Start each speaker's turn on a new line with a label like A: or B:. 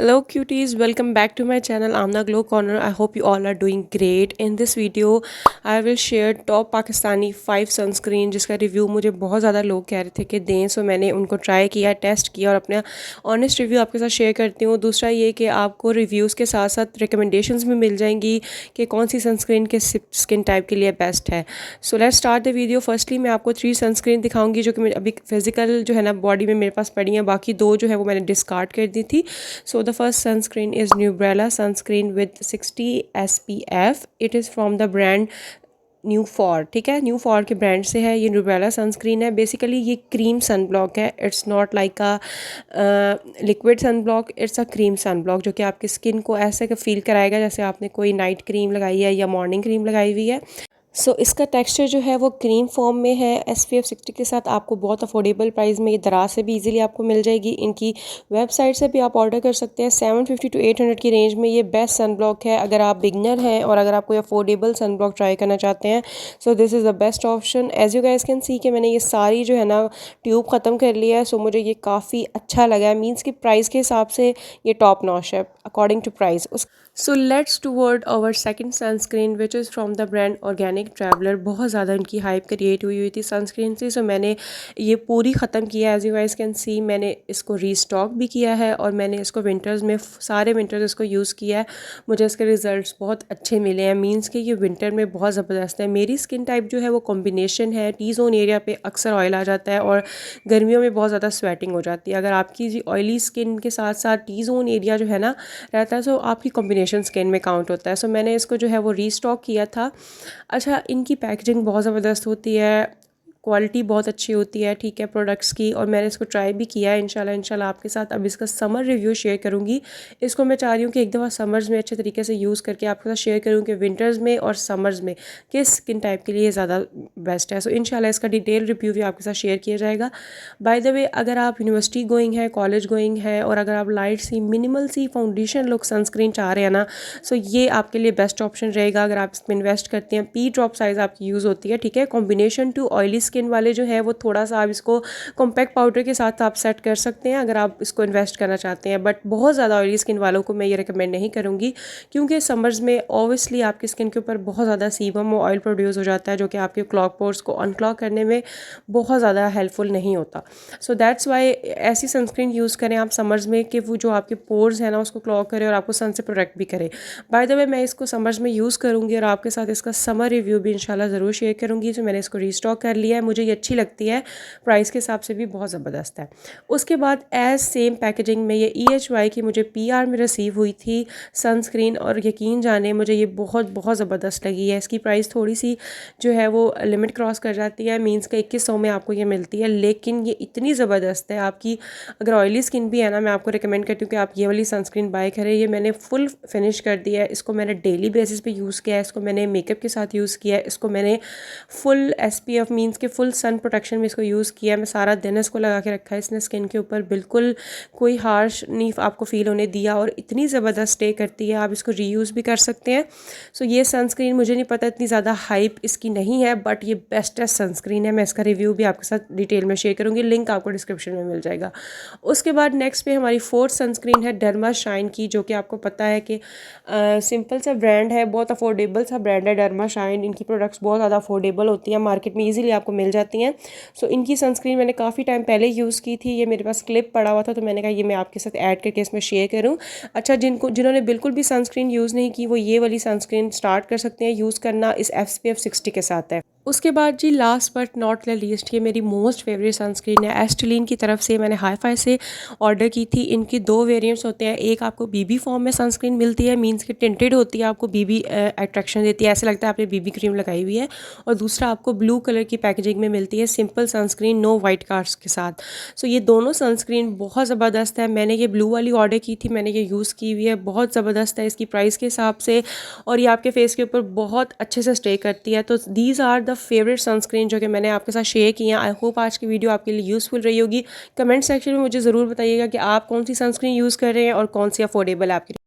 A: Hello cuties, welcome back to my channel Amna Glow Corner. I hope you all are doing great. In this video I will share top Pakistani 5 sunscreen जिसका review मुझे बहुत ज़्यादा लोग कह रहे थे कि दें, सो मैंने उनको ट्राई किया, टेस्ट किया और अपना ऑनेस्ट रिव्यू आपके साथ शेयर करती हूँ। दूसरा ये कि आपको रिव्यूज़ के साथ साथ रिकमेंडेशंस भी मिल जाएंगी कि कौन सी सनस्क्रीन के स्किन टाइप के लिए बेस्ट है। So let's start the video. Firstly मैं आपको 3 सनस्क्रीन दिखाऊंगी जो कि अभी फिजिकल जो है ना बॉडी में मेरे पास पड़ी हैं, बाकी 2 जो है वो मैंने डिस्कार्ड कर दी थी। So the first sunscreen is Nubrella sunscreen with 60 SPF. It is from the brand new for, ठीक है, न्यू फॉर के ब्रांड से है। ये न्यूब्रेला सनस्क्रीन है। बेसिकली ये क्रीम सन ब्लॉक है। It's not like a liquid sun block, it's a cream sun block जो कि आपकी स्किन को ऐसे फील कराएगा जैसे आपने कोई नाइट क्रीम लगाई है या मॉर्निंग क्रीम लगाई हुई है। इसका टेक्सचर जो है वो क्रीम फॉर्म में है। SPF 60 के साथ आपको बहुत अफोर्डेबल प्राइस में ये दराज से भी इजीली आपको मिल जाएगी। इनकी वेबसाइट से भी आप ऑर्डर कर सकते हैं। 750 to 800 की रेंज में ये बेस्ट सन ब्लॉक है अगर आप बिगनर हैं और अगर आप कोई अफोर्डेबल सन ब्लॉक ट्राई करना चाहते हैं। So this is the best option. As you guys can see कि मैंने ये सारी जो है ना ट्यूब ख़त्म कर लिया है। मुझे ये काफ़ी अच्छा लगा है। मीन्स कि प्राइस के हिसाब से ये टॉप नॉच है according to price. So let's toward our second sunscreen which is from the brand Organic Traveller. बहुत ज़्यादा इनकी हाइप क्रिएट हुई थी सनस्क्रीन से। मैंने ये पूरी ख़त्म किया है। As you guys can see मैंने इसको रीस्टॉक भी किया है और मैंने इसको विंटर्स में सारे विंटर्स इसको यूज़ किया है। मुझे इसके रिजल्ट्स बहुत अच्छे मिले हैं। मीन्स कि ये विंटर में बहुत ज़बरदस्त है। मेरी स्किन टाइप जो है वो कॉम्बिनेशन है। टी जोन एरिया पे अक्सर ऑयल आ जाता है और गर्मियों में बहुत ज़्यादा स्वेटिंग हो जाती है। अगर आपकी जी ऑयली स्किन के साथ साथ टी जोन एरिया जो है ना रहता है तो आपकी कॉम्बिनेशन स्किन में काउंट होता है। मैंने इसको जो है वो रीस्टॉक किया था। अच्छा, इनकी पैकेजिंग बहुत ज़बरदस्त होती है, क्वालिटी बहुत अच्छी होती है, ठीक है, प्रोडक्ट्स की। और मैंने इसको ट्राई भी किया है। इंशाल्लाह आपके साथ अब इसका समर रिव्यू शेयर करूँगी। इसको मैं चाह रही हूँ कि एक दफ़ा समर्स में अच्छे तरीके से यूज़ करके आपके साथ शेयर करूँ कि विंटर्स में और समर्स में किस स्किन टाइप के लिए ज़्यादा बेस्ट है। इंशाल्लाह इसका डिटेल रिव्यू भी आपके साथ शेयर किया जाएगा। बाय द वे, अगर आप यूनिवर्सिटी गोइंग है, कॉलेज गोइंग है और अगर आप लाइट सी मिनिमल सी फाउंडेशन लुक सनस्क्रीन चाह रहे हैं ना, ये आपके लिए बेस्ट ऑप्शन रहेगा अगर आप इसमें इन्वेस्ट करते हैं। पी ड्रॉप साइज़ आपकी यूज़ होती है, ठीक है। कॉम्बिनेशन टू ऑयली स्किन वाले जो है वो थोड़ा सा आप इसको कॉम्पैक्ट पाउडर के साथ आप सेट कर सकते हैं अगर आप इसको इन्वेस्ट करना चाहते हैं। बट बहुत ज़्यादा ऑयली स्किन वालों को मैं ये रिकमेंड नहीं करूँगी क्योंकि समर्स में ऑब्वियसली आपकी स्किन के ऊपर बहुत ज़्यादा सीबम और ऑयल प्रोड्यूस हो जाता है जो कि आपके क्लॉक पोर्स को अनक्लॉक करने में बहुत ज़्यादा हेल्पफुल नहीं होता। दैट्स वाई ऐसी सनस्क्रीन यूज़ करें आप समर्स में कि वो जो आपके पोर्स है ना उसको क्लॉक करे और आपको सन से प्रोटेक्ट भी करे। बाय द वे, मैं इसको समर्स में यूज़ करूँगी और आपके साथ इसका समर रिव्यू भी इंशाल्लाह ज़रूर शेयर करूँगी। मैंने इसको रीस्टॉक कर लिया है। मुझे ये अच्छी लगती है, प्राइस के हिसाब से भी बहुत ज़बरदस्त है। उसके बाद एज सेम पैकेजिंग में ये EHY की मुझे PR में रिसीव हुई थी सनस्क्रीन और यकीन जाने मुझे ये बहुत बहुत ज़बरदस्त लगी है। इसकी प्राइस थोड़ी सी जो है वो लिमिट क्रॉस कर जाती है। मीन्स का 2100 में आपको ये मिलती है, लेकिन ये इतनी ज़बरदस्त है। आपकी अगर ऑयली स्किन भी है ना, मैं आपको रिकमेंड करती हूँ कि आप ये वाली सनस्क्रीन बाय करें। ये मैंने फुल फिनिश कर दिया है। इसको मैंने डेली बेसिस पे यूज़ किया है। इसको मैंने मेकअप के साथ यूज़ किया है। इसको मैंने फुल SPF मीन्स के फुल सन प्रोटेक्शन में इसको यूज़ किया है। मैं सारा दिन इसको लगा के रखा है। इसने स्किन के ऊपर बिल्कुल कोई हार्श नहीं आपको फील होने दिया और इतनी ज़बरदस्त स्टे करती है। आप इसको रीयूज़ भी कर सकते हैं। ये सनस्क्रीन मुझे नहीं पता, इतनी ज़्यादा हाइप इसकी नहीं है, बट ये बेस्टेस्ट सनस्क्रीन है। मैं इसका रिव्यू भी आपके साथ डिटेल में शेयर करूँगी, लिंक आपको डिस्क्रिप्शन में मिल जाएगा। उसके बाद नेक्स्ट पे हमारी फोर्थ सनस्क्रीन है डर्मा शाइन की, जो कि आपको पता है कि सिंपल सा ब्रांड है, बहुत अफोर्डेबल सा ब्रांड है डर्मा शाइन। इनकी प्रोडक्ट्स बहुत ज़्यादा अफोर्डेबल होती हैं, मार्केट में ईजिली आपको मिल जाती हैं। इनकी सनस्क्रीन मैंने काफ़ी टाइम पहले यूज़ की थी। ये मेरे पास क्लिप पड़ा हुआ था तो मैंने कहा ये मैं आपके साथ ऐड करके इसमें शेयर करूँ। अच्छा, जिन्होंने बिल्कुल भी सनस्क्रीन यूज़ नहीं की वो ये वाली सनस्क्रीन स्टार्ट कर सकते हैं यूज़ करना। इस SPF 60 के साथ है। उसके बाद जी last but not the least, ये मेरी मोस्ट फेवरेट सनस्क्रीन है एस्टेलिन की तरफ से। मैंने हाई-फाई से ऑर्डर की थी। इनकी 2 वेरिएंट्स होते हैं। एक आपको BB फॉर्म में सनस्क्रीन मिलती है, मीन्स कि टिंटेड होती है, आपको BB अट्रैक्शन देती है, ऐसे लगता है आपने BB क्रीम लगाई हुई है। और दूसरा आपको ब्लू कलर की पैकेजिंग में मिलती है, simple sunscreen, no white casts के साथ। ये दोनों सनस्क्रीन बहुत ज़बरदस्त है। मैंने ये ब्लू वाली ऑर्डर की थी, मैंने ये यूज़ की हुई है, बहुत ज़बरदस्त है इसकी प्राइस के हिसाब से और ये आपके फेस के ऊपर बहुत अच्छे से स्टे करती है। These are the favourite sunscreen जो कि मैंने आपके साथ शेयर की हैं। आई होप आज की वीडियो आपके लिए यूज़फुल रही होगी। कमेंट सेक्शन में मुझे ज़रूर बताइएगा कि आप कौन सी सनस्क्रीन यूज़ कर रहे हैं और कौन सी अफोर्डेबल है आपके लिए।